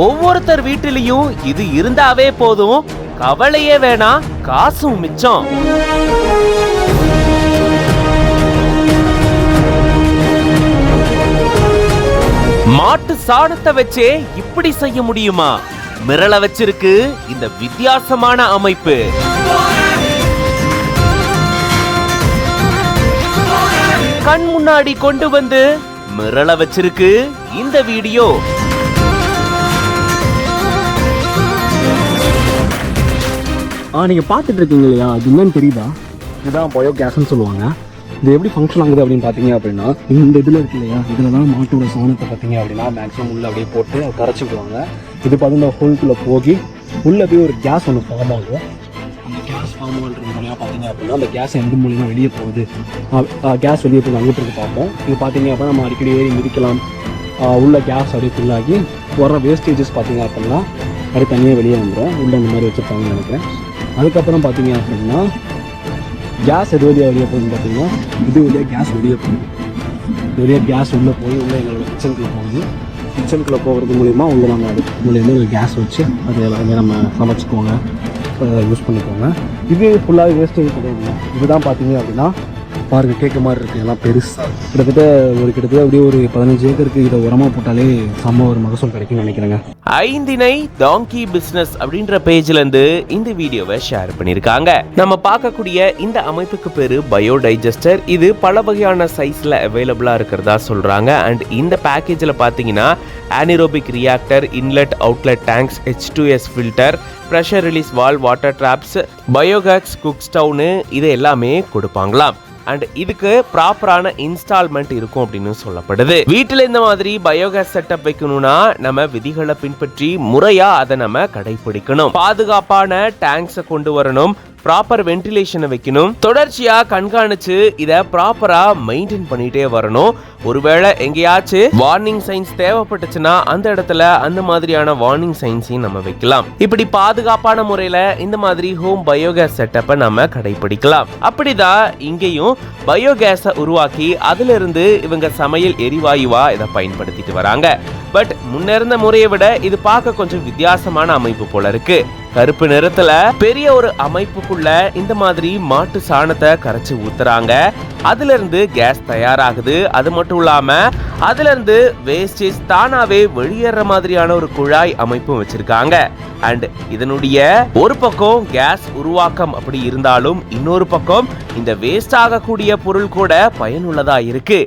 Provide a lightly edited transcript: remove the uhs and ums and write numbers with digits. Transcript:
ஒவ்வொருத்தர் வீட்டிலையும் இது இருந்தாவே போதும், கவலையே வேணாம், காசும் மிச்சம். மாட்டு சாணத்தை வச்சே இப்படி செய்ய முடியுமா? மிரள வச்சிருக்கு இந்த வித்தியாசமான அமைப்பு. கண் முன்னாடி கொண்டு வந்து மிரள வச்சிருக்கு இந்த வீடியோ. நீங்க பார்த்துட்டு இருக்கீங்க இல்லையா, அது என்னன்னு தெரியுதா? இதுதான் பயோகேஸ்ன்னு சொல்லுவாங்க. இது எப்படி ஃபங்க்ஷன் ஆகுது அப்படின்னு பார்த்தீங்க அப்படின்னா, இந்த இதில் இருக்கு இல்லையா, இதில் தான் மாட்டோட சாணத்தை பார்த்தீங்க அப்படின்னா மேக்ஸிமம் உள்ளே அப்படியே போட்டு அதை கரைச்சிக்குவாங்க. இது பார்த்தீங்கன்னா ஹோல்குள்ளே போய் உள்ளே போய் ஒரு கேஸ் ஒன்று ஃபார்ம் ஆகும். அந்த கேஸ் ஃபார்ம் ஆகுறது மூலியமாக பார்த்தீங்க அப்படின்னா அந்த கேஸ் எந்த மூலியமாக வெளியே போகுது, கேஸ் வெளியே போய் அங்கிட்டு இருக்கு பார்ப்போம். இது பார்த்தீங்க அப்படின்னா நம்ம அடிக்கடி ஏறி மிதிக்கலாம். உள்ள கேஸ் அப்படியே ஃபுல்லாகி வர வேஸ்டேஜஸ் பார்த்தீங்க அப்படின்னா அப்படியே தனியாக வெளியே வந்துடும். உள்ளே இந்த மாதிரி வச்சுருப்பாங்கன்னு நினைக்கிறேன். அதுக்கப்புறம் பார்த்தீங்க அப்படின்னா கேஸ் எது வழியாக வெளியே போகுதுன்னு பார்த்தீங்கன்னா இது வழியாக கேஸ் வெளியே போகுது. இது வழியாக கேஸ் உள்ளே போய் உள்ளே எங்களோட கிச்சனுக்குள்ளே போகுது. கிச்சனுக்குள்ளே போகிறது மூலிமா உள்ள நம்ம அது மூலியமாக ஒரு கேஸ் வச்சு அது எல்லாமே நம்ம சமைச்சிக்குவோங்க, யூஸ் பண்ணிக்குவோங்க. இது ஃபுல்லாக வேஸ்டேஜ் கிடையாது. இதுதான் பார்த்தீங்க அப்படின்னா பாருங்க, கேட்க மாதிரி இருக்குது, எல்லாம் பெருசாக கிட்டத்தட்ட அப்படியே ஒரு 15 ஏக்கருக்கு இதை உரமாக போட்டாலே செம்ம ஒரு மகசூல் கிடைக்கும்னு நினைக்கிறேங்க. ஐந்திணை டாங்கி பிசினஸ் அப்படின்ற பேஜ்ல இருந்து இந்த வீடியோவை ஷேர் பண்ணிருக்காங்க. நம்ம பார்க்கக்கூடிய இந்த அமைப்புக்கு பேரு பயோடைஜஸ்டர். இது பல வகையான சைஸ்ல அவைலபிளா இருக்கிறதா சொல்றாங்க. அண்ட் இந்த பேக்கேஜ்ல பாத்தீங்கன்னா anaerobic reactor, inlet outlet tanks, H2S filter, pressure release valve, water traps, biogas, cook ஸ்டவ்னு இது எல்லாமே கொடுப்பாங்களாம். அண்ட் இதுக்கு ப்ராப்பரான இன்ஸ்டால்மெண்ட் இருக்கும் அப்படின்னு சொல்லப்படுது. வீட்டுல இந்த மாதிரி பயோகேஸ் செட்டப் வைக்கணும்னா நம்ம விதிகளை பின்பற்றி முறையா அதை நம்ம கடைபிடிக்கணும். பாதுகாப்பான டேங்க்ஸை கொண்டு வரணும், ப்ராப்பர் வென்டிலேஷனை வைக்கணும், தொடர்ச்சியா கண்காணிச்சு இதை ப்ராப்பரா மெயின்டைன் பண்ணிட்டே வரணும். ஒருவேளை எங்கேயாச்சும் வார்னிங் சைன்ஸ் தேவைப்பட்டுச்சுன்னா அந்த இடத்துல அந்த மாதிரியான வார்னிங் சைன்ஸையும் நம்ம வைக்கலாம். இப்படி பாதுகாப்பான முறையில இந்த மாதிரி ஹோம் பயோகேஸ் செட்டப்பை நம்ம கடைபிடிக்கலாம். அப்படிதான் இங்கேயும் பயோகேஸை உருவாக்கி அதுல இருந்து இவங்க சமையல் எரிவாயுவா இதை பயன்படுத்திட்டு வராங்க. பட் முன்னிருந்த முறையை விட இது பார்க்க கொஞ்சம் வித்தியாசமான அமைப்பு போல இருக்கு. கருப்பு நிறத்துல பெரிய ஒரு அமைப்புக்குள்ள இந்த மாதிரி மாட்டு சாணத்தை கரைச்சு ஊத்துறாங்க. அதுல இருந்து கேஸ் தயாராகுது. அது மட்டும் இல்லாம அதுல இருந்து வேஸ்டேஜ் தானாவே வெளியேற மாதிரியான ஒரு குழாய் அமைப்பும் வச்சிருக்காங்க. அண்ட் இதனுடைய ஒரு பக்கம் கேஸ் உருவாக்கம் அப்படி இருந்தாலும் இன்னொரு பக்கம் இந்த வேஸ்ட் ஆகக்கூடிய பொருள் கூட பயனுள்ளதா இருக்கு.